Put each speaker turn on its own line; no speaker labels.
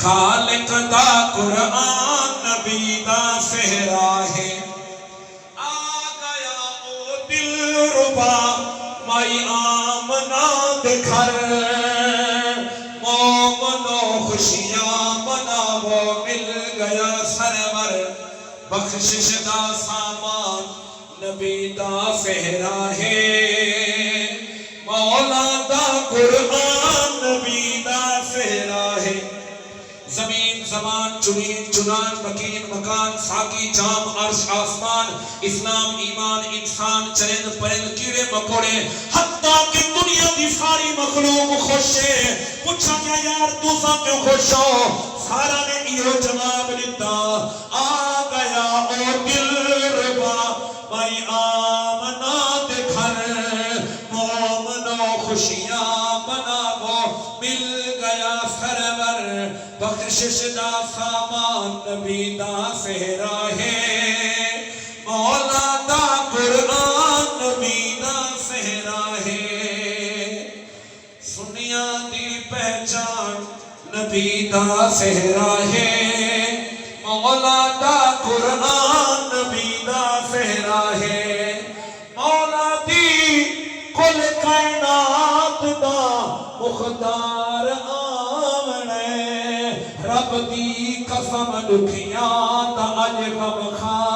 خالق دا قرآن نبی دا صحرا ہے آ گیا او دل ربا مائی آمنہ دے گھر مومنو خوشیاں مناو مل گیا سرور بخشش دا سامان نبی دا صحرا ہے مولا دا قرآن نبی دا صحرا ہے زمین زمان چنین چنان مکین مکان ساکی جام عرش آسمان اسلام ایمان انسان چرند پرند کیڑے مکوڑے حتیٰ کہ دنیا دی ساری مخلوق خوش ہے پوچھا کیا یار دوسرا کیوں خوش ہو سارا نے ایو جواب لیتا آ گیا او دل ربا بھائی آمنا دے گھر مومنو خوشیاں مناو مل گیا سرور بخشش دا سامان نبی دا صحرا ہے مولا دا قرآن نبی دا صحرا ہے سنیا دی پہچان نبی دا صحرا ہے مولا دا قرآن نبی دا صحرا ہے مولا دی کل کائنات دا مختار آمنے رب دی قسم دکھیاں دا اج غم خار